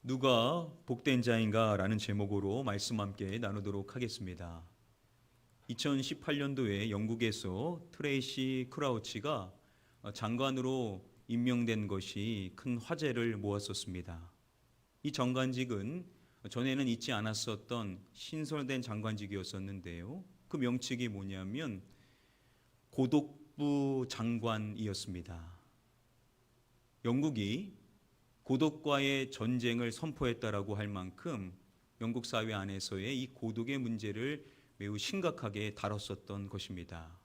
누가 복된 자인가 라는 제목으로 말씀 함께 나누도록 하겠습니다. 2018년도에 영국에서 트레이시 크라우치가 장관으로 임명된 것이 큰 화제를 모았었습니다. 이 장관직은 전에는 있지 않았었던 신설된 장관직이었었는데요. 그 명칭이 뭐냐면 고독부 장관이었습니다. 영국이 고독과의 전쟁을 선포했다라고 할 만큼 영국 사회 안에서의 이 고독의 문제를 매우 심각하게 다뤘었던 것입니다.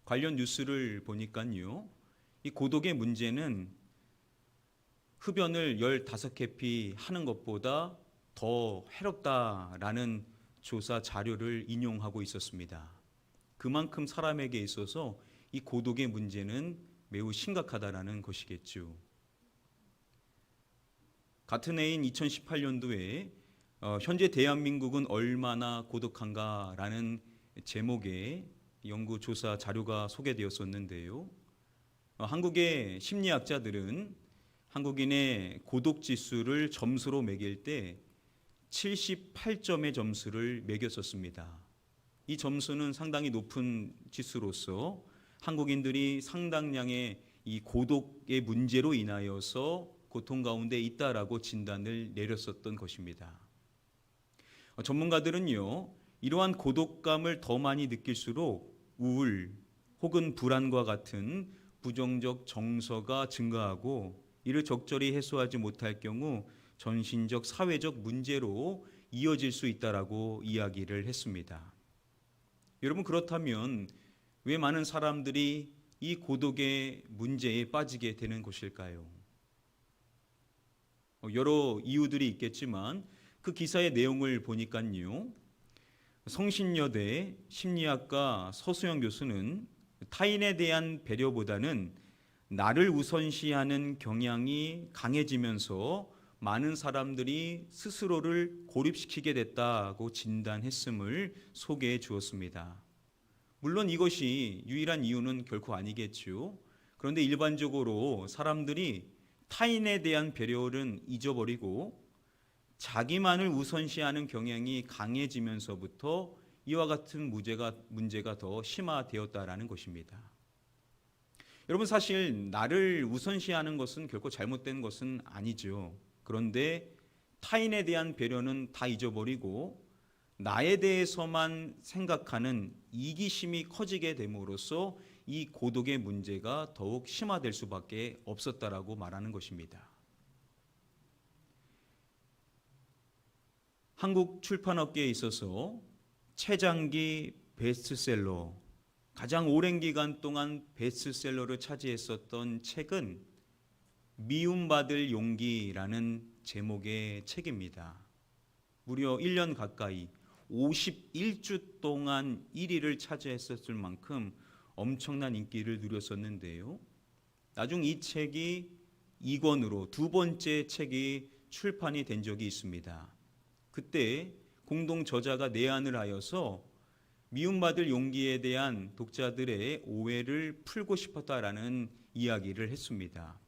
관련 뉴스를 보니까요, 이 고독의 문제는 흡연을 15캐피 하는 것보다 더 해롭다라는 조사 자료를 인용하고 있었습니다. 그만큼 사람에게 있어서 이 고독의 문제는 매우 심각하다라는 것이겠죠. 같은 해인 2018년도에 현재 대한민국은 얼마나 고독한가라는 제목의 연구조사 자료가 소개되었었는데요. 한국의 심리학자들은 한국인의 고독지수를 점수로 매길 때 78점의 점수를 매겼었습니다. 이 점수는 상당히 높은 지수로서 한국인들이 상당량의 이 고독의 문제로 인하여서 고통 가운데 있다라고 진단을 내렸었던 것입니다. 전문가들은요, 이러한 고독감을 더 많이 느낄수록 우울 혹은 불안과 같은 부정적 정서가 증가하고 이를 적절히 해소하지 못할 경우 전신적 사회적 문제로 이어질 수 있다라고 이야기를 했습니다. 여러분, 그렇다면 왜 많은 사람들이 이 고독의 문제에 빠지게 되는 것일까요? 여러 이유들이 있겠지만 그 기사의 내용을 보니까요, 성신여대 심리학과 서수영 교수는 타인에 대한 배려보다는 나를 우선시하는 경향이 강해지면서 많은 사람들이 스스로를 고립시키게 됐다고 진단했음을 소개해 주었습니다. 물론 이것이 유일한 이유는 결코 아니겠죠. 그런데 일반적으로 사람들이 타인에 대한 배려는 잊어버리고 자기만을 우선시하는 경향이 강해지면서부터 이와 같은 문제가 더 심화되었다라는 것입니다. 여러분, 사실 나를 우선시하는 것은 결코 잘못된 것은 아니죠. 그런데 타인에 대한 배려는 다 잊어버리고 나에 대해서만 생각하는 이기심이 커지게 됨으로써 이 고독의 문제가 더욱 심화될 수밖에 없었다라고 말하는 것입니다. 한국 출판업계에 있어서 최장기 베스트셀러, 가장 오랜 기간 동안 베스트셀러를 차지했었던 책은 미움받을 용기라는 제목의 책입니다. 무려 1년 가까이 51주 동안 1위를 차지했었을 만큼 엄청난 인기를 누렸었는데요. 나중 이 책이 2권으로 두 번째 책이 출판이 된 적이 있습니다. 그때 공동 저자가 내한을 하여서 미움받을 용기에 대한 독자들의 오해를 풀고 싶었다라는 이야기를 했습니다.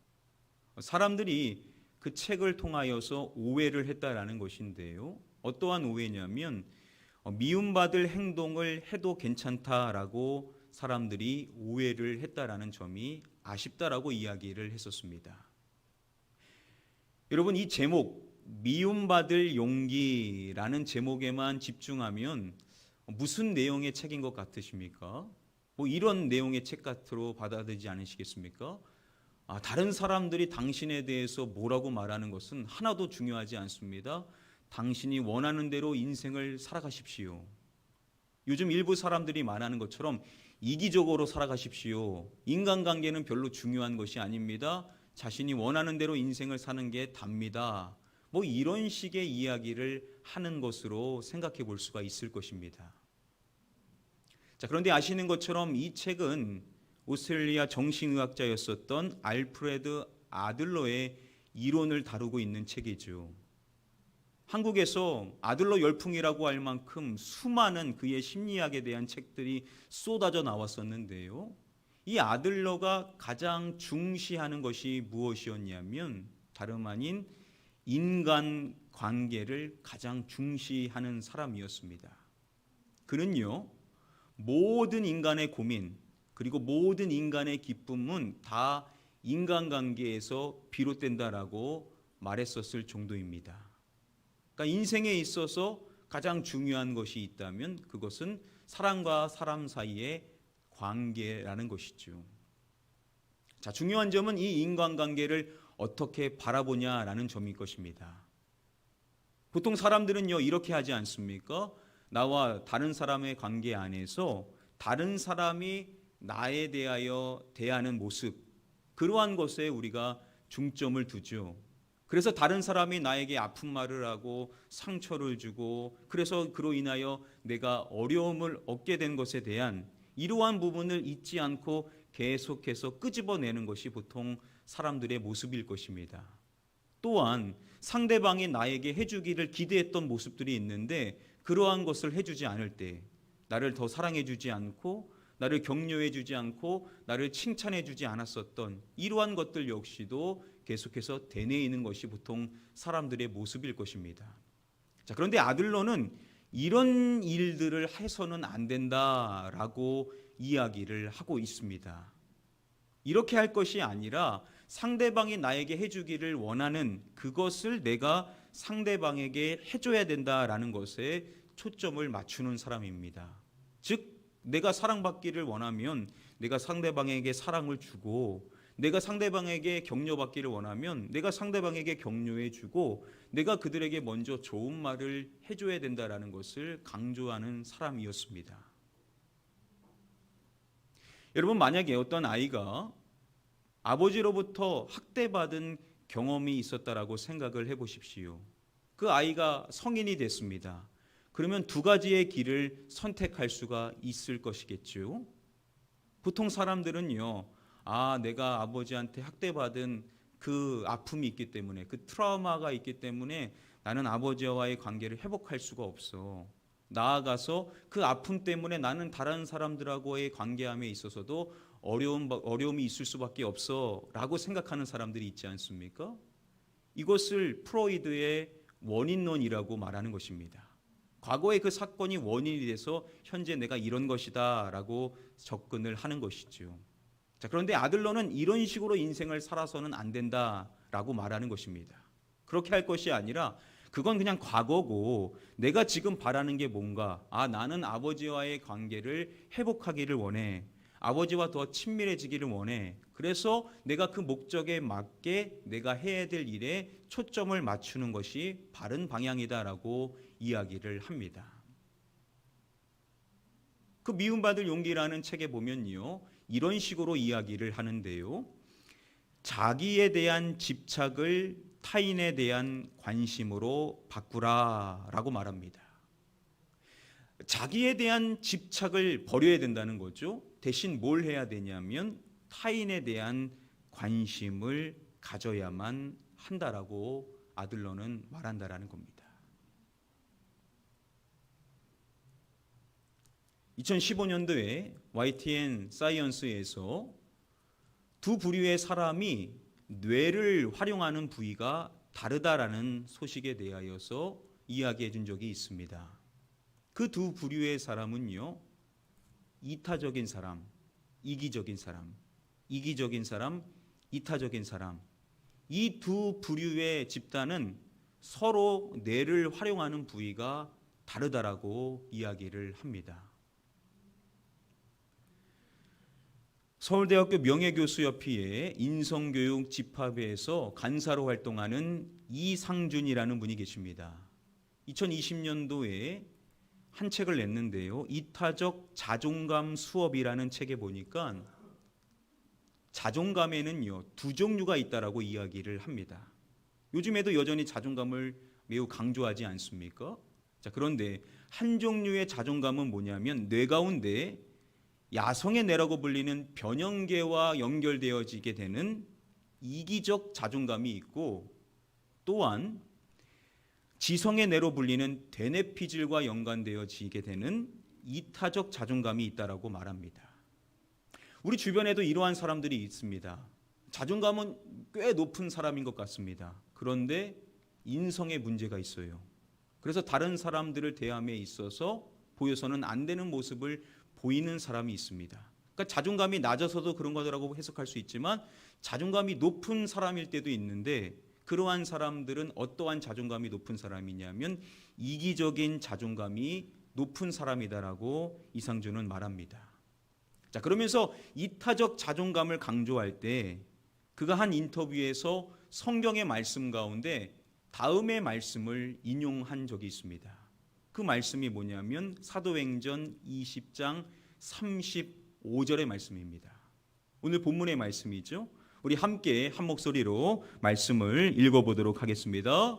사람들이 그 책을 통하여서 오해를 했다라는 것인데요. 어떠한 오해냐면 미움받을 행동을 해도 괜찮다라고 사람들이 오해를 했다라는 점이 아쉽다라고 이야기를 했었습니다. 여러분, 이 제목 미움받을 용기라는 제목에만 집중하면 무슨 내용의 책인 것 같으십니까? 이런 내용의 책 같으로 받아들이지 않으시겠습니까? 다른 사람들이 당신에 대해서 뭐라고 말하는 것은 하나도 중요하지 않습니다. 당신이 원하는 대로 인생을 살아가십시오. 요즘 일부 사람들이 말하는 것처럼 이기적으로 살아가십시오. 인간관계는 별로 중요한 것이 아닙니다. 자신이 원하는 대로 인생을 사는 게 답니다. 이런 식의 이야기를 하는 것으로 생각해 볼 수가 있을 것입니다. 자, 그런데 아시는 것처럼 이 책은 오스트레일리아 정신의학자였었던 알프레드 아들러의 이론을 다루고 있는 책이죠. 한국에서 아들러 열풍이라고 할 만큼 수많은 그의 심리학에 대한 책들이 쏟아져 나왔었는데요. 이 아들러가 가장 중시하는 것이 무엇이었냐면 다름 아닌 인간 관계를 가장 중시하는 사람이었습니다. 그는요, 모든 인간의 고민, 그리고 모든 인간의 기쁨은 다 인간관계에서 비롯된다라고 말했었을 정도입니다. 그러니까 인생에 있어서 가장 중요한 것이 있다면 그것은 사람과 사람 사이의 관계라는 것이죠. 자, 중요한 점은 이 인간관계를 어떻게 바라보냐라는 점일 것입니다. 보통 사람들은요, 이렇게 하지 않습니까? 나와 다른 사람의 관계 안에서 다른 사람이 나에 대하여 대하는 모습, 그러한 것에 우리가 중점을 두죠. 그래서 다른 사람이 나에게 아픈 말을 하고 상처를 주고, 그래서 그로 인하여 내가 어려움을 얻게 된 것에 대한 이러한 부분을 잊지 않고 계속해서 끄집어내는 것이 보통 사람들의 모습일 것입니다. 또한 상대방이 나에게 해주기를 기대했던 모습들이 있는데 그러한 것을 해주지 않을 때, 나를 더 사랑해주지 않고 나를 격려해주지 않고 나를 칭찬해주지 않았었던 이러한 것들 역시도 계속해서 되뇌이는 것이 보통 사람들의 모습일 것입니다. 자, 그런데 아들러는 이런 일들을 해서는 안 된다라고 이야기를 하고 있습니다. 이렇게 할 것이 아니라 상대방이 나에게 해주기를 원하는 그것을 내가 상대방에게 해줘야 된다라는 것에 초점을 맞추는 사람입니다. 즉, 내가 사랑받기를 원하면 내가 상대방에게 사랑을 주고, 내가 상대방에게 격려받기를 원하면 내가 상대방에게 격려해주고, 내가 그들에게 먼저 좋은 말을 해줘야 된다라는 것을 강조하는 사람이었습니다. 여러분, 만약에 어떤 아이가 아버지로부터 학대받은 경험이 있었다라고 생각을 해보십시오. 그 아이가 성인이 됐습니다. 그러면 두 가지의 길을 선택할 수가 있을 것이겠죠. 보통 사람들은요, 내가 아버지한테 학대받은 그 아픔이 있기 때문에, 그 트라우마가 있기 때문에 나는 아버지와의 관계를 회복할 수가 없어. 나아가서 그 아픔 때문에 나는 다른 사람들하고의 관계함에 있어서도 어려움이 있을 수밖에 없어 라고 생각하는 사람들이 있지 않습니까? 이것을 프로이드의 원인론이라고 말하는 것입니다. 과거의 그 사건이 원인이 돼서 현재 내가 이런 것이다 라고 접근을 하는 것이죠. 자, 그런데 아들러는 이런 식으로 인생을 살아서는 안 된다라고 말하는 것입니다. 그렇게 할 것이 아니라 그건 그냥 과거고, 내가 지금 바라는 게 뭔가, 나는 아버지와의 관계를 회복하기를 원해. 아버지와 더 친밀해지기를 원해. 그래서 내가 그 목적에 맞게 내가 해야 될 일에 초점을 맞추는 것이 바른 방향이다라고 이야기를 합니다. 그 미움받을 용기라는 책에 보면요, 이런 식으로 이야기를 하는데요, 자기에 대한 집착을 타인에 대한 관심으로 바꾸라라고 말합니다. 자기에 대한 집착을 버려야 된다는 거죠. 대신 뭘 해야 되냐면 타인에 대한 관심을 가져야만 한다라고 아들러는 말한다라는 겁니다. 2015년도에 YTN 사이언스에서 두 부류의 사람이 뇌를 활용하는 부위가 다르다라는 소식에 대하여서 이야기해 준 적이 있습니다. 그 두 부류의 사람은요, 이타적인 사람, 이기적인 사람, 이기적인 사람, 이타적인 사람, 이 두 부류의 집단은 서로 뇌를 활용하는 부위가 다르다라고 이야기를 합니다. 서울대학교 명예교수협의회 인성교육 집합회에서 간사로 활동하는 이상준이라는 분이 계십니다. 2020년도에 한 책을 냈는데요, 이타적 자존감 수업이라는 책에 보니까 자존감에는요, 두 종류가 있다라고 이야기를 합니다. 요즘에도 여전히 자존감을 매우 강조하지 않습니까? 자, 그런데 한 종류의 자존감은 뭐냐면 뇌 가운데 야성의 뇌라고 불리는 변형계와 연결되어지게 되는 이기적 자존감이 있고, 또한 지성의 뇌로 불리는 대뇌피질과 연관되어지게 되는 이타적 자존감이 있다라고 말합니다. 우리 주변에도 이러한 사람들이 있습니다. 자존감은 꽤 높은 사람인 것 같습니다. 그런데 인성에 문제가 있어요. 그래서 다른 사람들을 대함에 있어서 보여서는 안 되는 모습을 보이는 사람이 있습니다. 그러니까 자존감이 낮아서도 그런 거라고 해석할 수 있지만 자존감이 높은 사람일 때도 있는데 그러한 사람들은 어떠한 자존감이 높은 사람이냐면 이기적인 자존감이 높은 사람이다라고 이상준은 말합니다. 자, 그러면서 이타적 자존감을 강조할 때 그가 한 인터뷰에서 성경의 말씀 가운데 다음의 말씀을 인용한 적이 있습니다. 그 말씀이 뭐냐면 사도행전 20장 35절의 말씀입니다. 오늘 본문의 말씀이죠. 우리 함께 한 목소리로 말씀을 읽어보도록 하겠습니다.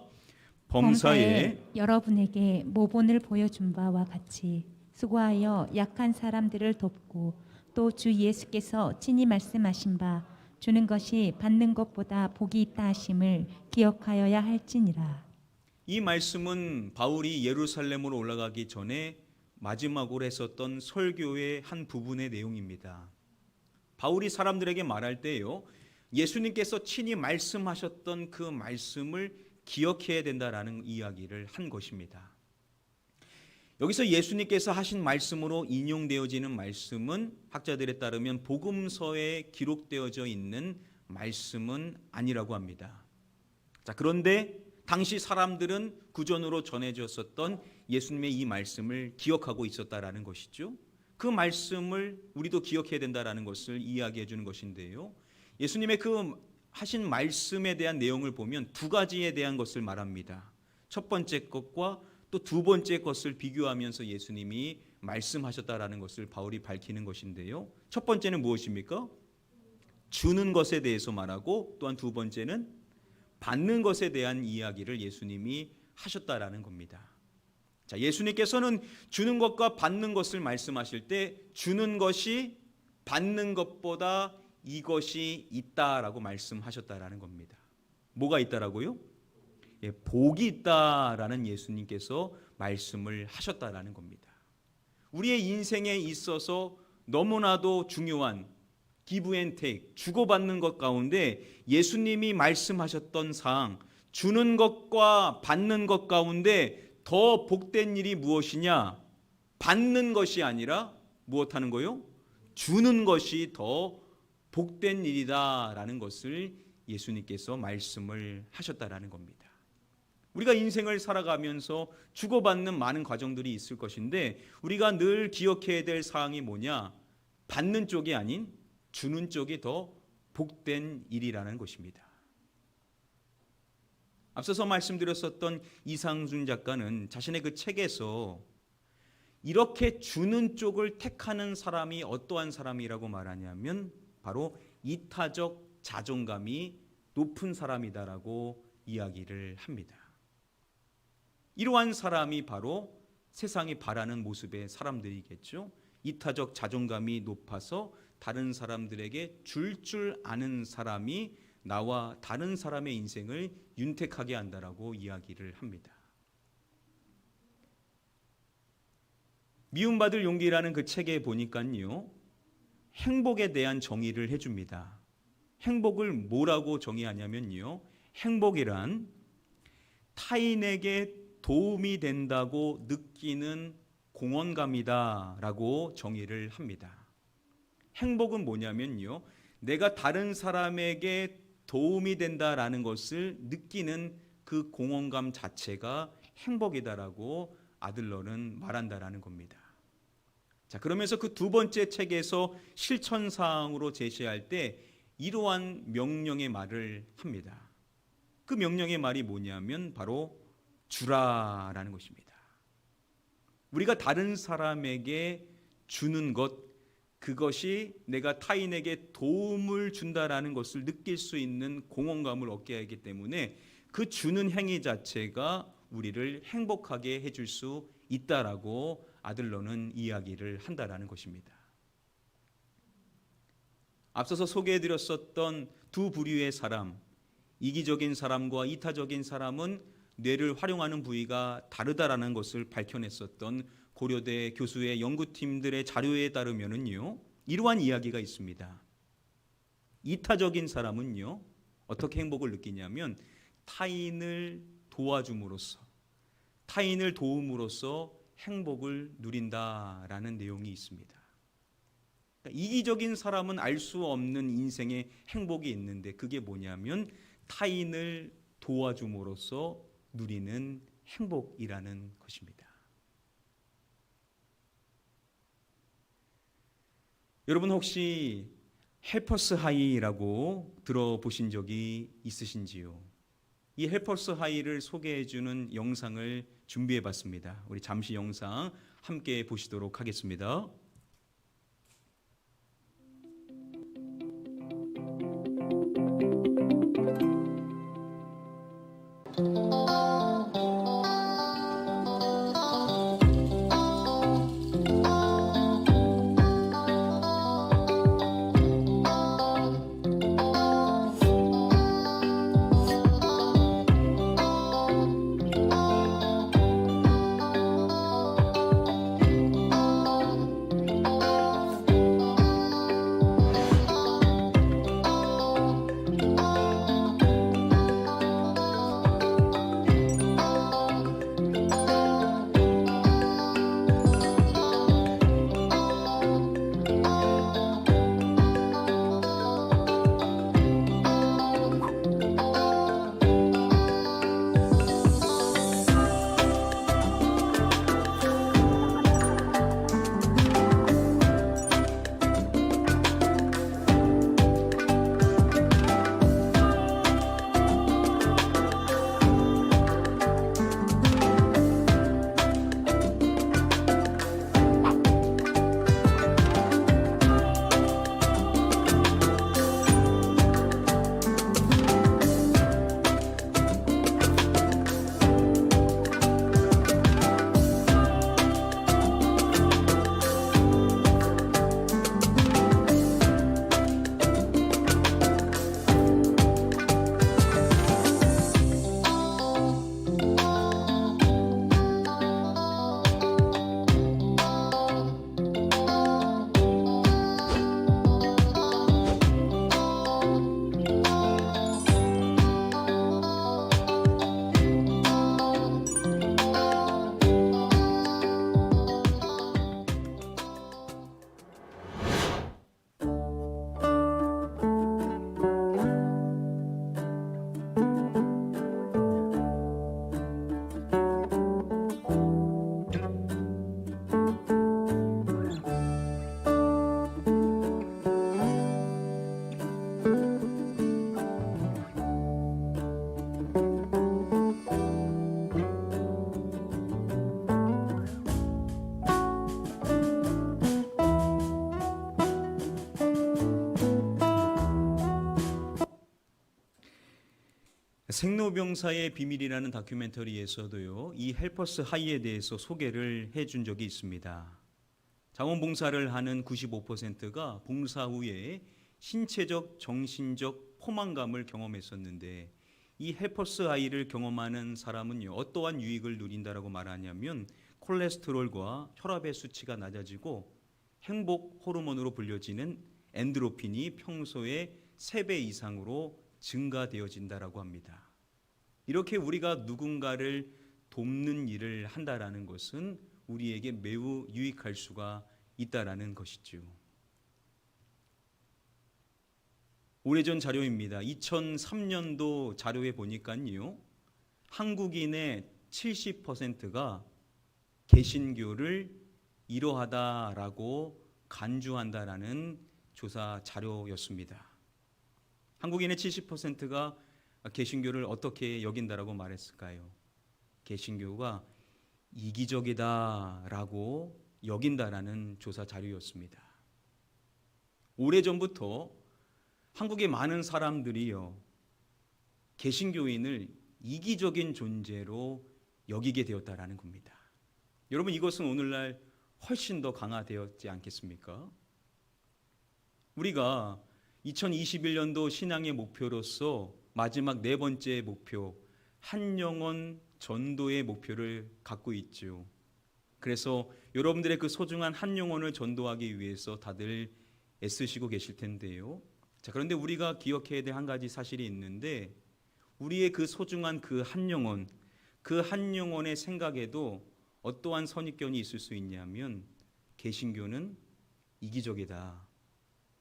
범사에 여러분에게 모본을 보여준 바와 같이 수고하여 약한 사람들을 돕고 또 주 예수께서 친히 말씀하신 바 주는 것이 받는 것보다 복이 있다 하심을 기억하여야 할지니라. 이 말씀은 바울이 예루살렘으로 올라가기 전에 마지막으로 했었던 설교의 한 부분의 내용입니다. 바울이 사람들에게 말할 때요, 예수님께서 친히 말씀하셨던 그 말씀을 기억해야 된다라는 이야기를 한 것입니다. 여기서 예수님께서 하신 말씀으로 인용되어지는 말씀은 학자들에 따르면 복음서에 기록되어져 있는 말씀은 아니라고 합니다. 자, 그런데 당시 사람들은 구전으로 전해졌었던 예수님의 이 말씀을 기억하고 있었다라는 것이죠. 그 말씀을 우리도 기억해야 된다라는 것을 이야기해 주는 것인데요. 예수님의 그 하신 말씀에 대한 내용을 보면 두 가지에 대한 것을 말합니다. 첫 번째 것과 또 두 번째 것을 비교하면서 예수님이 말씀하셨다라는 것을 바울이 밝히는 것인데요. 첫 번째는 무엇입니까? 주는 것에 대해서 말하고 또한 두 번째는 받는 것에 대한 이야기를 예수님이 하셨다라는 겁니다. 자, 예수님께서는 주는 것과 받는 것을 말씀하실 때 주는 것이 받는 것보다 이것이 있다라고 말씀하셨다라는 겁니다. 뭐가 있다라고요? 복이 있다라는 예수님께서 말씀을 하셨다라는 겁니다. 우리의 인생에 있어서 너무나도 중요한 give and take, 주고받는 것 가운데 예수님이 말씀하셨던 사항, 주는 것과 받는 것 가운데 더 복된 일이 무엇이냐? 받는 것이 아니라 무엇하는 거요? 주는 것이 더 복된 일이다라는 것을 예수님께서 말씀을 하셨다라는 겁니다. 우리가 인생을 살아가면서 주고받는 많은 과정들이 있을 것인데 우리가 늘 기억해야 될 사항이 뭐냐? 받는 쪽이 아닌 주는 쪽이 더 복된 일이라는 것입니다. 앞서서 말씀드렸었던 이상준 작가는 자신의 그 책에서 이렇게 주는 쪽을 택하는 사람이 어떠한 사람이라고 말하냐면 바로 이타적 자존감이 높은 사람이다라고 이야기를 합니다. 이러한 사람이 바로 세상이 바라는 모습의 사람들이겠죠. 이타적 자존감이 높아서 다른 사람들에게 줄 아는 사람이 나와 다른 사람의 인생을 윤택하게 한다라고 이야기를 합니다. 미움받을 용기라는 그 책에 보니까요, 행복에 대한 정의를 해줍니다. 행복을 뭐라고 정의하냐면요, 행복이란 타인에게 도움이 된다고 느끼는 공헌감이다라고 정의를 합니다. 행복은 뭐냐면요, 내가 다른 사람에게 도움이 된다라는 것을 느끼는 그 공헌감 자체가 행복이다라고 아들러는 말한다라는 겁니다. 자, 그러면서 그 두 번째 책에서 실천 사항으로 제시할 때 이러한 명령의 말을 합니다. 그 명령의 말이 뭐냐면 바로 주라라는 것입니다. 우리가 다른 사람에게 주는 것, 그것이 내가 타인에게 도움을 준다라는 것을 느낄 수 있는 공헌감을 얻게 하기 때문에 그 주는 행위 자체가 우리를 행복하게 해줄 수 있다라고 아들러는 이야기를 한다라는 것입니다. 앞서서 소개해드렸었던 두 부류의 사람, 이기적인 사람과 이타적인 사람은 뇌를 활용하는 부위가 다르다라는 것을 밝혀냈었던 고려대 교수의 연구팀들의 자료에 따르면은요, 이러한 이야기가 있습니다. 이타적인 사람은요, 어떻게 행복을 느끼냐면 타인을 도와줌으로써, 타인을 도움으로써 행복을 누린다라는 내용이 있습니다. 그러니까 이기적인 사람은 알 수 없는 인생의 행복이 있는데 그게 뭐냐면 타인을 도와줌으로써 누리는 행복이라는 것입니다. 여러분 혹시 헬퍼스 하이라고 들어보신 적이 있으신지요? 이 헬퍼스 하이를 소개해주는 영상을 준비해봤습니다. 우리 잠시 영상 함께 보시도록 하겠습니다. 생로병사의 비밀이라는 다큐멘터리에서도요, 이 헬퍼스 하이에 대해서 소개를 해준 적이 있습니다. 자원봉사를 하는 95%가 봉사 후에 신체적, 정신적 포만감을 경험했었는데 이 헬퍼스 하이를 경험하는 사람은요, 어떠한 유익을 누린다라고 말하냐면 콜레스테롤과 혈압의 수치가 낮아지고 행복 호르몬으로 불려지는 엔드로핀이 평소의 3배 이상으로 증가되어진다라고 합니다. 이렇게 우리가 누군가를 돕는 일을 한다라는 것은 우리에게 매우 유익할 수가 있다라는 것이죠. 오래전 자료입니다. 2003년도 자료에 보니까요, 한국인의 70%가 개신교를 이러하다라고 간주한다라는 조사 자료였습니다. 한국인의 70%가 개신교를 어떻게 여긴다라고 말했을까요? 개신교가 이기적이다라고 여긴다라는 조사 자료였습니다. 오래전부터 한국의 많은 사람들이요, 개신교인을 이기적인 존재로 여기게 되었다라는 겁니다. 여러분, 이것은 오늘날 훨씬 더 강화되었지 않겠습니까? 우리가 2021년도 신앙의 목표로서 마지막 4번째 목표, 한 영혼 전도의 목표를 갖고 있죠. 그래서 여러분들의 그 소중한 한 영혼을 전도하기 위해서 다들 애쓰시고 계실 텐데요. 자, 그런데 우리가 기억해야 될 한 가지 사실이 있는데, 우리의 그 소중한 그 한 영혼, 그 한 영혼의 생각에도 어떠한 선입견이 있을 수 있냐면 개신교는 이기적이다.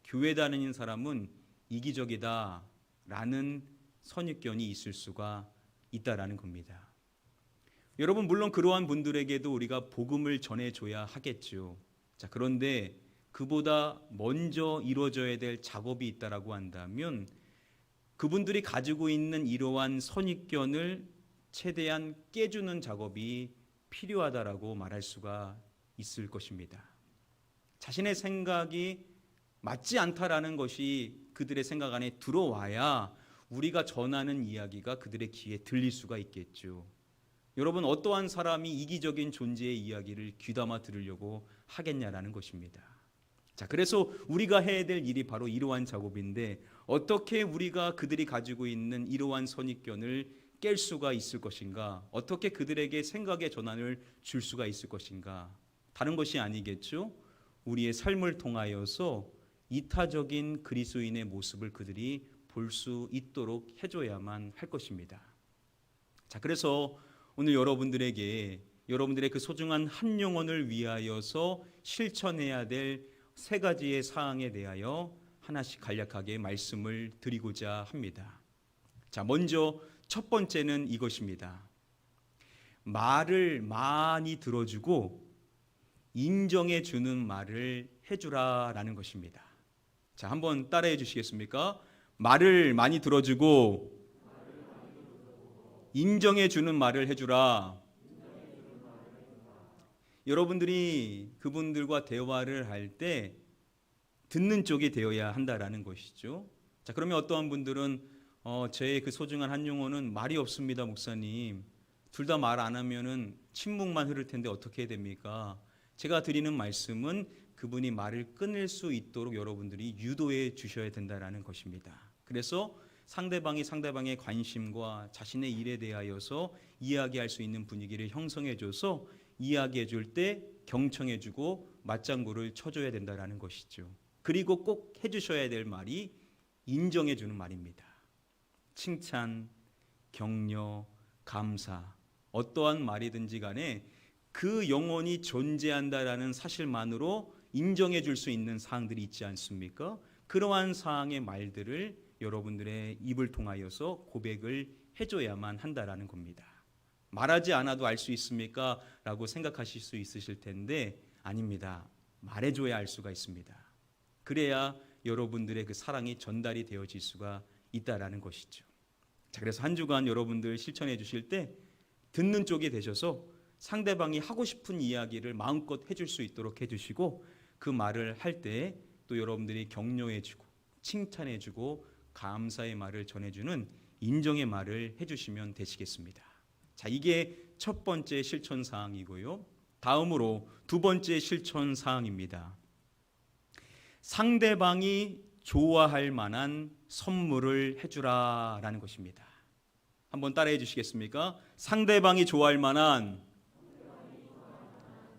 교회 다니는 사람은 이기적이다. 라는 선입견이 있을 수가 있다라는 겁니다. 여러분, 물론 그러한 분들에게도 우리가 복음을 전해줘야 하겠죠. 자, 그런데 그보다 먼저 이루어져야 될 작업이 있다라고 한다면 그분들이 가지고 있는 이러한 선입견을 최대한 깨주는 작업이 필요하다라고 말할 수가 있을 것입니다. 자신의 생각이 맞지 않다라는 것이 그들의 생각 안에 들어와야 우리가 전하는 이야기가 그들의 귀에 들릴 수가 있겠죠. 여러분, 어떠한 사람이 이기적인 존재의 이야기를 귀담아 들으려고 하겠냐라는 것입니다. 자, 그래서 우리가 해야 될 일이 바로 이러한 작업인데 어떻게 우리가 그들이 가지고 있는 이러한 선입견을 깰 수가 있을 것인가? 어떻게 그들에게 생각의 전환을 줄 수가 있을 것인가? 다른 것이 아니겠죠? 우리의 삶을 통하여서 이타적인 그리스도인의 모습을 그들이 볼 수 있도록 해줘야만 할 것입니다. 자, 그래서 오늘 여러분들에게 여러분들의 그 소중한 한 영혼을 위하여서 실천해야 될 세 가지의 사항에 대하여 하나씩 간략하게 말씀을 드리고자 합니다. 자, 먼저 첫 번째는 이것입니다. 말을 많이 들어주고 인정해 주는 말을 해주라라는 것입니다. 자, 한번 따라해 주시겠습니까? 말을 많이 들어주고 인정해 주는 말을 해주라. 여러분들이 그분들과 대화를 할 때 듣는 쪽이 되어야 한다라는 것이죠. 자, 그러면 어떠한 분들은 제 그 소중한 한 영혼은 말이 없습니다, 목사님. 둘 다 말 안 하면은 침묵만 흐를 텐데 어떻게 해야 됩니까? 제가 드리는 말씀은 그분이 말을 끊을 수 있도록 여러분들이 유도해 주셔야 된다라는 것입니다. 그래서 상대방의 관심과 자신의 일에 대하여서 이야기할 수 있는 분위기를 형성해 줘서 이야기해 줄 때 경청해 주고 맞장구를 쳐줘야 된다라는 것이죠. 그리고 꼭 해주셔야 될 말이 인정해 주는 말입니다. 칭찬, 격려, 감사, 어떠한 말이든지 간에 그 영혼이 존재한다라는 사실만으로 인정해 줄 수 있는 사항들이 있지 않습니까? 그러한 사항의 말들을 여러분들의 입을 통하여서 고백을 해줘야만 한다라는 겁니다. 말하지 않아도 알 수 있습니까? 라고 생각하실 수 있으실 텐데 아닙니다. 말해줘야 알 수가 있습니다. 그래야 여러분들의 그 사랑이 전달이 되어질 수가 있다라는 것이죠. 자, 그래서 한 주간 여러분들 실천해 주실 때 듣는 쪽이 되셔서 상대방이 하고 싶은 이야기를 마음껏 해줄 수 있도록 해주시고 그 말을 할 때 또 여러분들이 격려해주고 칭찬해주고 감사의 말을 전해주는 인정의 말을 해주시면 되시겠습니다. 자, 이게 첫 번째 실천 사항이고요. 다음으로 두 번째 실천 사항입니다. 상대방이 좋아할 만한 선물을 해주라라는 것입니다. 한번 따라해 주시겠습니까? 상대방이 좋아할 만한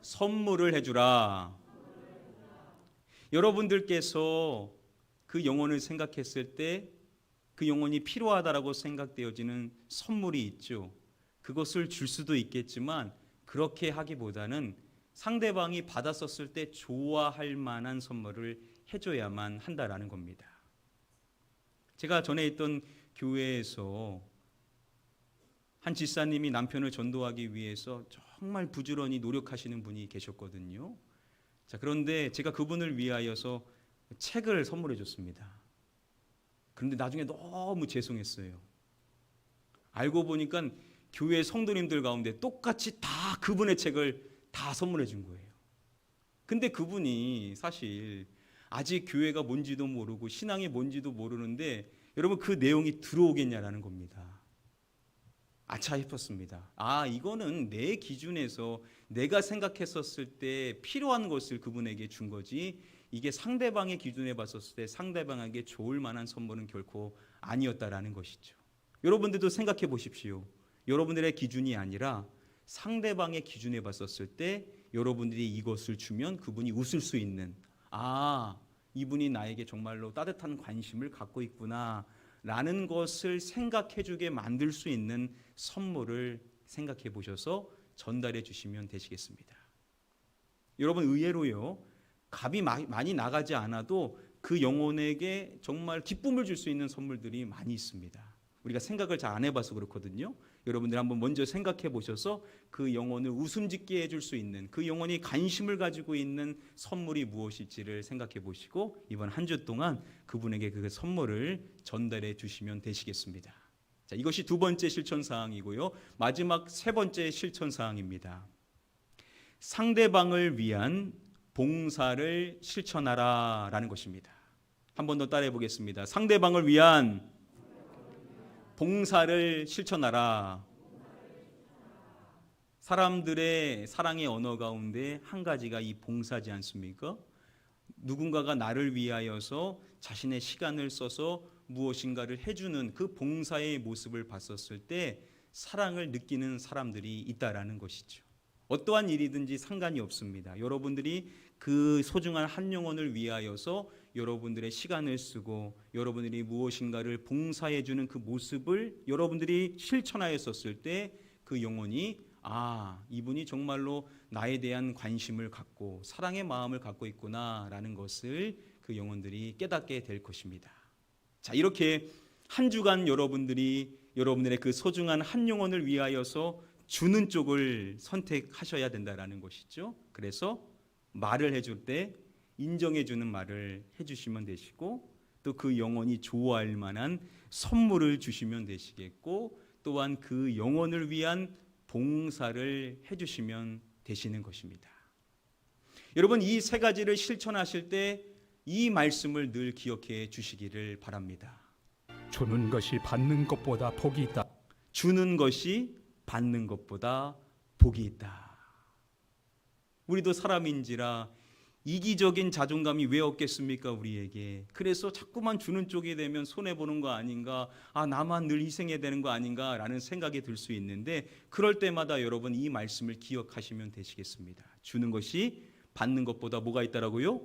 선물을 해주라. 여러분들께서 그 영혼을 생각했을 때 그 영혼이 필요하다라고 생각되어지는 선물이 있죠. 그것을 줄 수도 있겠지만 그렇게 하기보다는 상대방이 받았었을 때 좋아할 만한 선물을 해줘야만 한다라는 겁니다. 제가 전에 있던 교회에서 한 집사님이 남편을 전도하기 위해서 정말 부지런히 노력하시는 분이 계셨거든요. 자, 그런데 제가 그분을 위하여서 책을 선물해 줬습니다. 그런데 나중에 너무 죄송했어요. 알고 보니까 교회 성도님들 가운데 똑같이 다 그분의 책을 다 선물해 준 거예요. 근데 그분이 사실 아직 교회가 뭔지도 모르고 신앙이 뭔지도 모르는데 여러분 그 내용이 들어오겠냐라는 겁니다. 아차 싶었습니다. 이거는 내 기준에서 내가 생각했었을 때 필요한 것을 그분에게 준 거지 이게 상대방의 기준에 봤었을 때 상대방에게 좋을 만한 선물은 결코 아니었다라는 것이죠. 여러분들도 생각해 보십시오. 여러분들의 기준이 아니라 상대방의 기준에 봤었을 때 여러분들이 이것을 주면 그분이 웃을 수 있는 이분이 나에게 정말로 따뜻한 관심을 갖고 있구나 라는 것을 생각해 주게 만들 수 있는 선물을 생각해 보셔서 전달해 주시면 되시겠습니다. 여러분, 의외로요, 값이 많이 나가지 않아도 그 영혼에게 정말 기쁨을 줄 수 있는 선물들이 많이 있습니다. 우리가 생각을 잘 안 해봐서 그렇거든요. 여러분들 한번 먼저 생각해 보셔서 그 영혼을 웃음 짓게 해줄 수 있는, 그 영혼이 관심을 가지고 있는 선물이 무엇일지를 생각해 보시고 이번 한 주 동안 그분에게 그 선물을 전달해 주시면 되시겠습니다. 자, 이것이 두 번째 실천 사항이고요. 마지막 세 번째 실천 사항입니다. 상대방을 위한 봉사를 실천하라라는 것입니다. 한 번 더 따라해 보겠습니다. 상대방을 위한 봉사를 실천하라. 사람들의 사랑의 언어 가운데 한 가지가 이 봉사지 않습니까? 누군가가 나를 위하여서 자신의 시간을 써서 무엇인가를 해주는 그 봉사의 모습을 봤었을 때 사랑을 느끼는 사람들이 있다라는 것이죠. 어떠한 일이든지 상관이 없습니다. 여러분들이 그 소중한 한 영혼을 위하여서 여러분들의 시간을 쓰고 여러분들이 무엇인가를 봉사해주는 그 모습을 여러분들이 실천하였었을 때 그 영혼이 이분이 정말로 나에 대한 관심을 갖고 사랑의 마음을 갖고 있구나라는 것을 그 영혼들이 깨닫게 될 것입니다. 자, 이렇게 한 주간 여러분들이 여러분들의 그 소중한 한 영혼을 위하여서 주는 쪽을 선택하셔야 된다라는 것이죠. 그래서 말을 해줄 때 인정해주는 말을 해주시면 되시고 또 그 영혼이 좋아할 만한 선물을 주시면 되시겠고 또한 그 영혼을 위한 봉사를 해주시면 되시는 것입니다. 여러분, 이 세 가지를 실천하실 때 이 말씀을 늘 기억해 주시기를 바랍니다. 주는 것이 받는 것보다 복이 있다. 주는 것이 받는 것보다 복이 있다. 우리도 사람인지라 이기적인 자존감이 왜 없겠습니까, 우리에게. 그래서 자꾸만 주는 쪽이 되면 손해보는 거 아닌가, 나만 늘 희생해야 되는 거 아닌가 라는 생각이 들 수 있는데 그럴 때마다 여러분 이 말씀을 기억하시면 되시겠습니다. 주는 것이 받는 것보다 뭐가 있다라고요?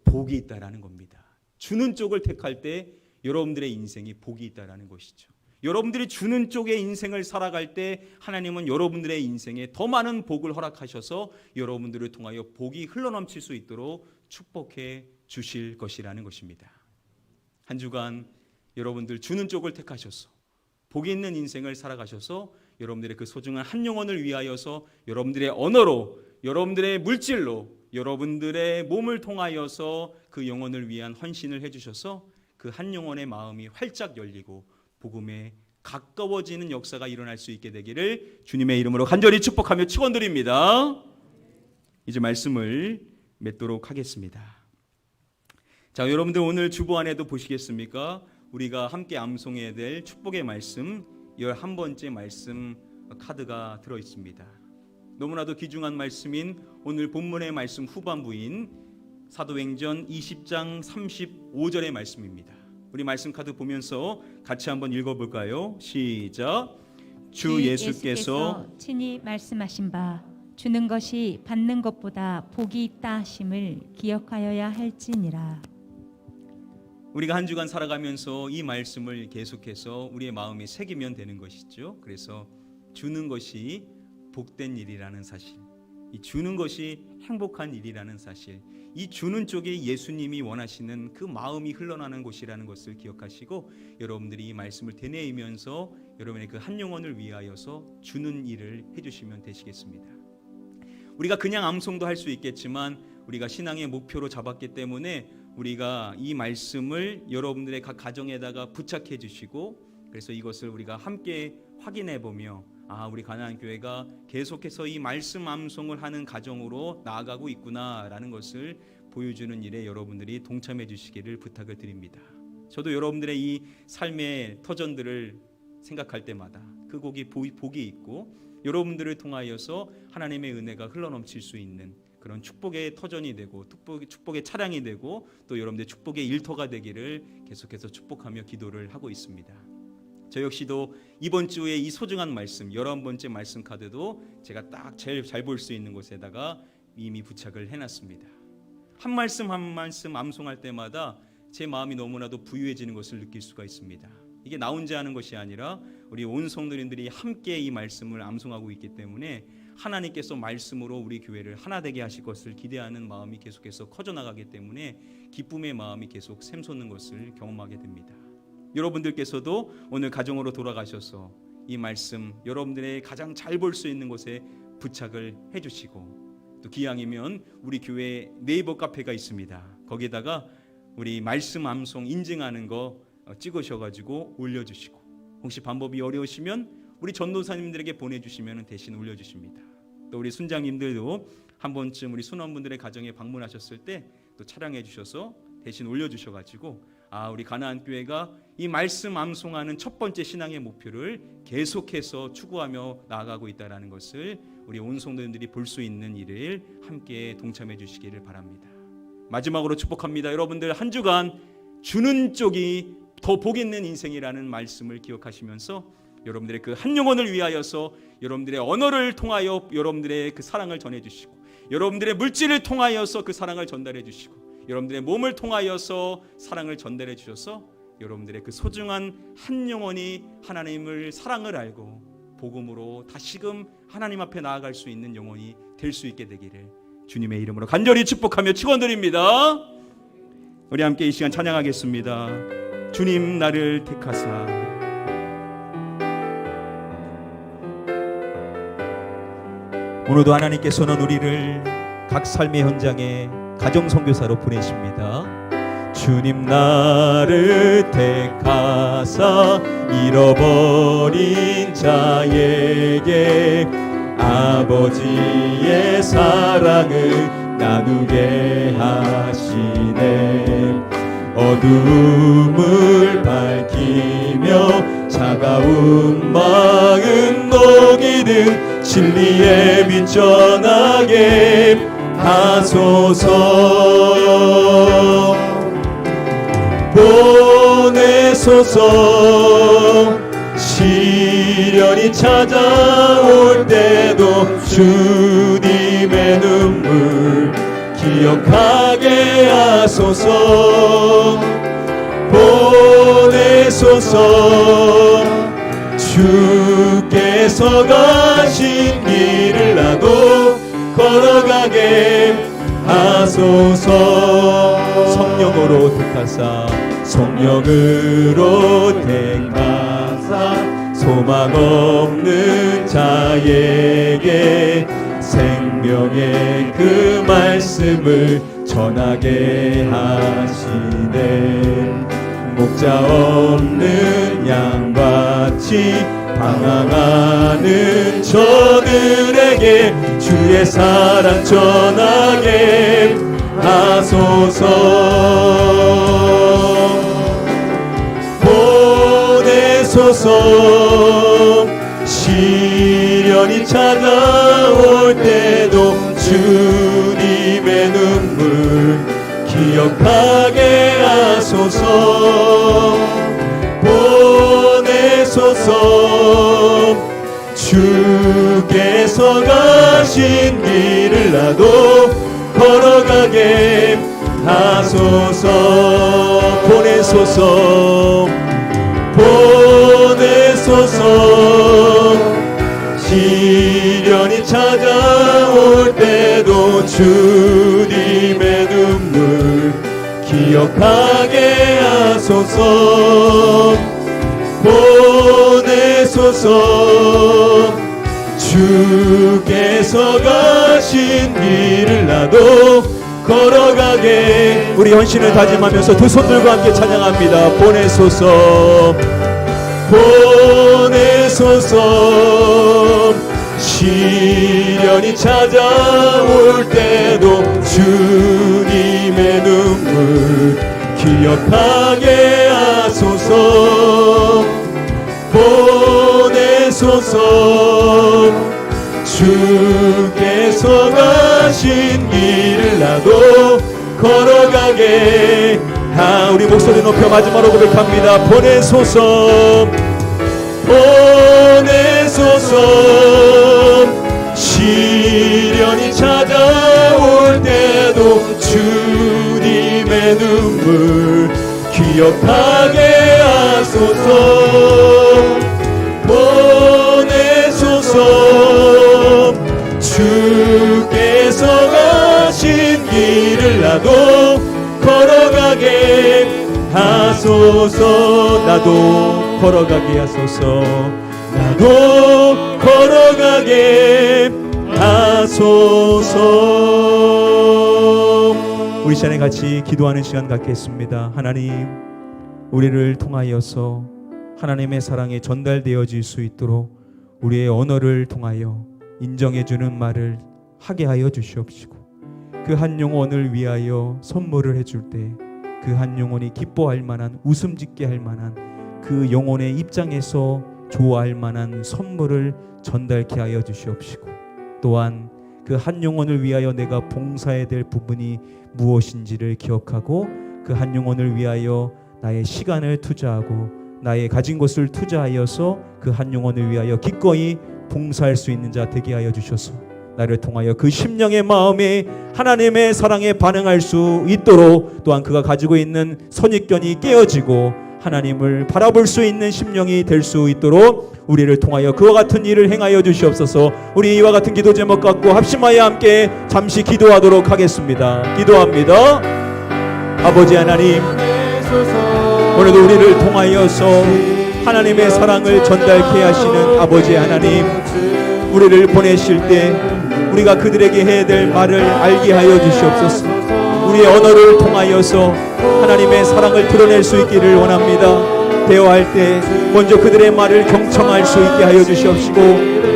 복이 있다라는 겁니다. 주는 쪽을 택할 때 여러분들의 인생이 복이 있다라는 것이죠. 여러분들이 주는 쪽의 인생을 살아갈 때 하나님은 여러분들의 인생에 더 많은 복을 허락하셔서 여러분들을 통하여 복이 흘러넘칠 수 있도록 축복해 주실 것이라는 것입니다. 한 주간 여러분들 주는 쪽을 택하셔서 복이 있는 인생을 살아가셔서 여러분들의 그 소중한 한 영혼을 위하여서 여러분들의 언어로, 여러분들의 물질로, 여러분들의 몸을 통하여서 그 영혼을 위한 헌신을 해주셔서 그 한 영혼의 마음이 활짝 열리고 복음에 가까워지는 역사가 일어날 수 있게 되기를 주님의 이름으로 간절히 축복하며 축원드립니다. 이제 말씀을 맺도록 하겠습니다. 자, 여러분들 오늘 주보 안에도 보시겠습니까? 우리가 함께 암송해야 될 축복의 말씀 11번째 말씀 카드가 들어 있습니다. 너무나도 귀중한 말씀인 오늘 본문의 말씀 후반부인 사도행전 20장 35절의 말씀입니다. 우리 말씀 카드 보면서 같이 한번 읽어볼까요? 시작. 주 예수께서 친히 말씀하신 바 주는 것이 받는 것보다 복이 있다 하심을 기억하여야 할지니라. 우리가 한 주간 살아가면서 이 말씀을 계속해서 우리의 마음에 새기면 되는 것이죠. 그래서 주는 것이 복된 일이라는 사실, 이 주는 것이 행복한 일이라는 사실, 이 주는 쪽에 예수님이 원하시는 그 마음이 흘러나는 곳이라는 것을 기억하시고 여러분들이 이 말씀을 되뇌이면서 여러분의 그 한 영혼을 위하여서 주는 일을 해주시면 되시겠습니다. 우리가 그냥 암송도 할 수 있겠지만 우리가 신앙의 목표로 잡았기 때문에 우리가 이 말씀을 여러분들의 각 가정에다가 부착해 주시고 그래서 이것을 우리가 함께 확인해 보며 우리 가나안 교회가 계속해서 이 말씀 암송을 하는 가정으로 나아가고 있구나라는 것을 보여주는 일에 여러분들이 동참해 주시기를 부탁을 드립니다. 저도 여러분들의 이 삶의 터전들을 생각할 때마다 그 복이 있고 여러분들을 통하여서 하나님의 은혜가 흘러넘칠 수 있는 그런 축복의 터전이 되고 축복의 차량이 되고 또 여러분들의 축복의 일터가 되기를 계속해서 축복하며 기도를 하고 있습니다. 저 역시도 이번 주에 이 소중한 말씀 11번째 말씀 카드도 제가 딱 제일 잘 볼 수 있는 곳에다가 이미 부착을 해놨습니다. 한 말씀 한 말씀 암송할 때마다 제 마음이 너무나도 부유해지는 것을 느낄 수가 있습니다. 이게 나 혼자 하는 것이 아니라 우리 온 성도님들이 함께 이 말씀을 암송하고 있기 때문에 하나님께서 말씀으로 우리 교회를 하나 되게 하실 것을 기대하는 마음이 계속해서 커져나가기 때문에 기쁨의 마음이 계속 샘솟는 것을 경험하게 됩니다. 여러분들께서도 오늘 가정으로 돌아가셔서 이 말씀 여러분들의 가장 잘 볼 수 있는 곳에 부착을 해주시고, 또 기왕이면 우리 교회 네이버 카페가 있습니다. 거기에다가 우리 말씀 암송 인증하는 거 찍으셔가지고 올려주시고, 혹시 방법이 어려우시면 우리 전도사님들에게 보내주시면 대신 올려주십니다. 또 우리 순장님들도 한 번쯤 우리 순원분들의 가정에 방문하셨을 때 또 촬영해 주셔서 대신 올려주셔가지고, 우리 가나안 교회가 이 말씀 암송하는 첫 번째 신앙의 목표를 계속해서 추구하며 나아가고 있다는 것을 우리 온 성도님들이 볼 수 있는 일을 함께 동참해 주시기를 바랍니다. 마지막으로 축복합니다. 여러분들 한 주간 주는 쪽이 더 복 있는 인생이라는 말씀을 기억하시면서 여러분들의 그 한 영혼을 위하여서 여러분들의 언어를 통하여 여러분들의 그 사랑을 전해주시고, 여러분들의 물질을 통하여서 그 사랑을 전달해 주시고, 여러분들의 몸을 통하여서 사랑을 전달해 주셔서 여러분들의 그 소중한 한 영혼이 하나님을 사랑을 알고 복음으로 다시금 하나님 앞에 나아갈 수 있는 영혼이 될 수 있게 되기를 주님의 이름으로 간절히 축복하며 축원드립니다. 우리 함께 이 시간 찬양하겠습니다. 주님 나를 택하사. 오늘도 하나님께서는 우리를 각 삶의 현장에 가정선교사로 보내십니다. 주님 나를 택하사 잃어버린 자에게 아버지의 사랑을 나누게 하시네. 어둠을 밝히며 차가운 마음 녹이는 진리의 빛 전하게 하소서. 보내소서. 시련이 찾아올 때도 주님의 눈물 기억하게 하소서. 보내소서. 주께서 가신 길을 나도 걸어가게 하소서. 성령으로 택하사. 성령으로 택하사 소망 없는 자에게 생명의 그 말씀을 전하게 하시네. 목자 없는 양같이 방황하는 저들에게 주의 사랑 전하게 하소서. 보내소서. 시련이 찾아올 때도 주님의 눈물 기억하게 하소서. 보내소서. 주께서 가신 길을 나도 걸어가게 하소서. 보내소서. 보내소서. 시련이 찾아올 때도 주님의 눈물 기억하게 하소서. 보내소서. 주께서 가신 길을 나도 걸어가게. 우리 헌신을 다짐하면서 두 손 들고 함께 찬양합니다. 보내소서. 보내소서. 시련이 찾아올 때도 주님의 눈물 기억하게 하소서. 보내소서. 주께서 가신 길을 나도 걸어가게. 우리 목소리 높여 마지막으로 고백합니다. 보내소서. 보내소서. 시련이 찾아올 때도 주님의 눈물 기억하게 하소서. 하소서. 나도 걸어가게 하소서. 나도 걸어가게 하소서. 우리 시간에 같이 기도하는 시간 갖겠습니다. 하나님, 우리를 통하여서 하나님의 사랑이 전달되어질 수 있도록 우리의 언어를 통하여 인정해주는 말을 하게 하여 주시옵시고, 그 한 영혼을 위하여 선물을 해줄 때 그 한 영혼이 기뻐할 만한, 웃음 짓게 할 만한, 그 영혼의 입장에서 좋아할 만한 선물을 전달케 하여 주시옵시고, 또한 그 한 영혼을 위하여 내가 봉사해야 될 부분이 무엇인지를 기억하고 그 한 영혼을 위하여 나의 시간을 투자하고 나의 가진 것을 투자하여서 그 한 영혼을 위하여 기꺼이 봉사할 수 있는 자 되게 하여 주셔서 나를 통하여 그 심령의 마음에 하나님의 사랑에 반응할 수 있도록, 또한 그가 가지고 있는 선입견이 깨어지고 하나님을 바라볼 수 있는 심령이 될 수 있도록 우리를 통하여 그와 같은 일을 행하여 주시옵소서. 우리 이와 같은 기도 제목 갖고 합심하여 함께 잠시 기도하도록 하겠습니다. 기도합니다. 아버지 하나님, 오늘도 우리를 통하여서 하나님의 사랑을 전달케 하시는 아버지 하나님, 우리를 보내실 때 우리가 그들에게 해야 될 말을 알게 하여 주시옵소서. 우리의 언어를 통하여서 하나님의 사랑을 드러낼 수 있기를 원합니다. 대화할 때 먼저 그들의 말을 경청할 수 있게 하여 주시옵시고,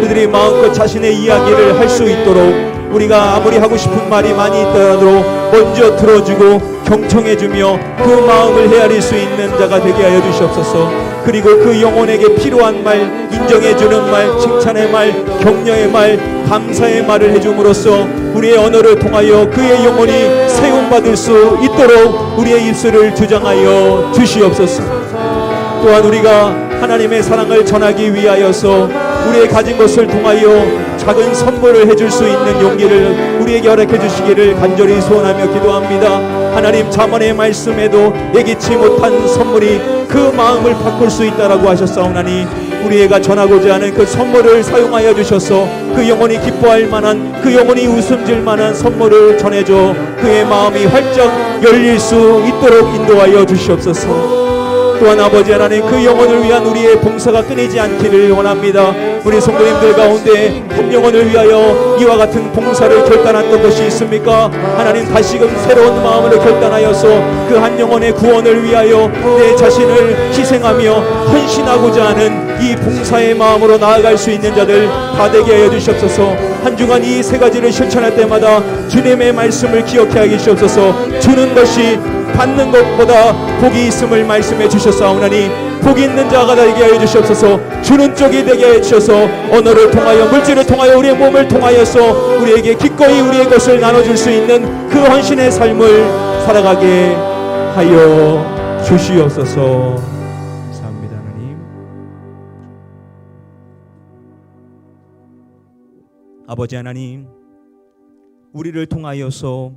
그들이 마음껏 자신의 이야기를 할 수 있도록 우리가 아무리 하고 싶은 말이 많이 있더라도 먼저 들어주고 경청해주며 그 마음을 헤아릴 수 있는 자가 되게 하여 주시옵소서. 그리고 그 영혼에게 필요한 말, 인정해주는 말, 칭찬의 말, 격려의 말, 감사의 말을 해줌으로써 우리의 언어를 통하여 그의 영혼이 세움받을 수 있도록 우리의 입술을 주장하여 주시옵소서. 또한 우리가 하나님의 사랑을 전하기 위하여서 우리의 가진 것을 통하여 작은 선물을 해줄 수 있는 용기를 우리에게 허락해 주시기를 간절히 소원하며 기도합니다. 하나님, 잠언의 말씀에도 예기치 못한 선물이 그 마음을 바꿀 수 있다라고 하셨사오나니 우리가 전하고자 하는 그 선물을 사용하여 주셔서 그 영혼이 기뻐할 만한, 그 영혼이 웃음질 만한 선물을 전해줘 그의 마음이 활짝 열릴 수 있도록 인도하여 주시옵소서. 또한 아버지 하나님, 그 영혼을 위한 우리의 봉사가 끊이지 않기를 원합니다. 우리 성도님들 가운데 한 영혼을 위하여 이와 같은 봉사를 결단했던 것이 있습니까? 하나님, 다시금 새로운 마음으로 결단하여서 그 한 영혼의 구원을 위하여 내 자신을 희생하며 헌신하고자 하는 이 봉사의 마음으로 나아갈 수 있는 자들 다 되게 하여 주시옵소서. 한 주간 이 세 가지를 실천할 때마다 주님의 말씀을 기억해 하게 주시옵소서. 주는 것이 받는 것보다 복이 있음을 말씀해 주셨사오나니 복이 있는 자가 되게 하여 주시옵소서. 주는 쪽이 되게 하여 주셔서 언어를 통하여, 물질을 통하여, 우리의 몸을 통하여서 우리에게 기꺼이 우리의 것을 나눠줄 수 있는 그 헌신의 삶을 살아가게 하여 주시옵소서. 감사합니다. 하나님, 아버지 하나님, 우리를 통하여서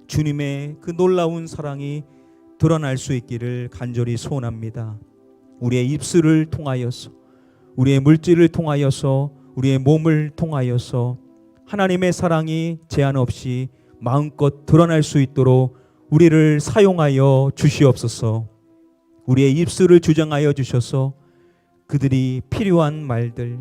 주님의 그 놀라운 사랑이 드러날 수 있기를 간절히 소원합니다. 우리의 입술을 통하여서, 우리의 물질을 통하여서, 우리의 몸을 통하여서 하나님의 사랑이 제한 없이 마음껏 드러날 수 있도록 우리를 사용하여 주시옵소서. 우리의 입술을 주장하여 주셔서 그들이 필요한 말들,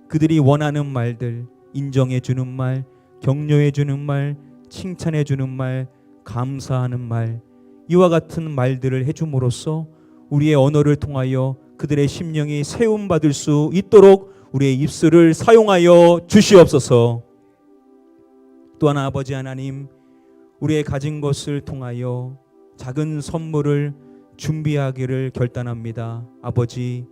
그들이 원하는 말들, 인정해 주는 말, 격려해 주는 말, 칭찬해 주는 말, 감사하는 말, 이와 같은 말들을 해줌으로써 우리의 언어를 통하여 그들의 심령이 세움받을 수 있도록 우리의 입술을 사용하여 주시옵소서. 또한 아버지 하나님, 우리의 가진 것을 통하여 작은 선물을 준비하기를 결단합니다. 아버지,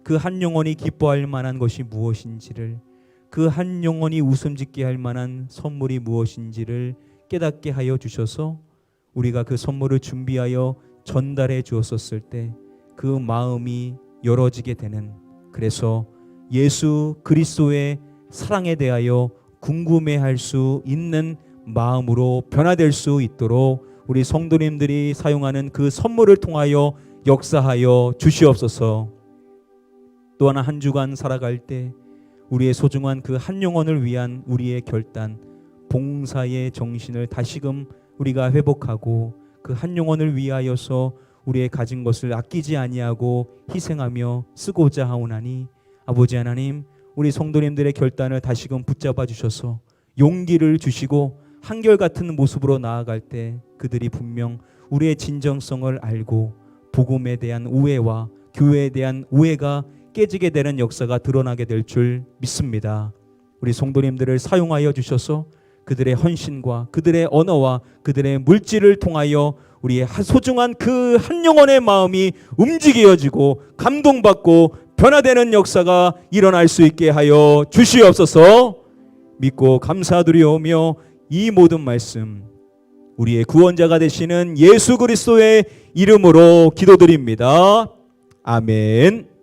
그 한 영혼이 기뻐할 만한 것이 무엇인지를, 그 한 영혼이 웃음 짓게 할 만한 선물이 무엇인지를 깨닫게 하여 주셔서 우리가 그 선물을 준비하여 전달해 주었었을 때 그 마음이 열어지게 되는, 그래서 예수 그리스도의 사랑에 대하여 궁금해할 수 있는 마음으로 변화될 수 있도록 우리 성도님들이 사용하는 그 선물을 통하여 역사하여 주시옵소서. 또 하나, 한 주간 살아갈 때 우리의 소중한 그 한 영혼을 위한 우리의 결단, 봉사의 정신을 다시금 우리가 회복하고 그 한 영혼을 위하여서 우리의 가진 것을 아끼지 아니하고 희생하며 쓰고자 하오나니 아버지 하나님, 우리 성도님들의 결단을 다시금 붙잡아 주셔서 용기를 주시고 한결같은 모습으로 나아갈 때 그들이 분명 우리의 진정성을 알고 복음에 대한 우애와 교회에 대한 우애가 깨지게 되는 역사가 드러나게 될 줄 믿습니다. 우리 성도님들을 사용하여 주셔서 그들의 헌신과 그들의 언어와 그들의 물질을 통하여 우리의 소중한 그 한 영혼의 마음이 움직여지고 감동받고 변화되는 역사가 일어날 수 있게 하여 주시옵소서. 믿고 감사드리오며 이 모든 말씀 우리의 구원자가 되시는 예수 그리스도의 이름으로 기도드립니다. 아멘.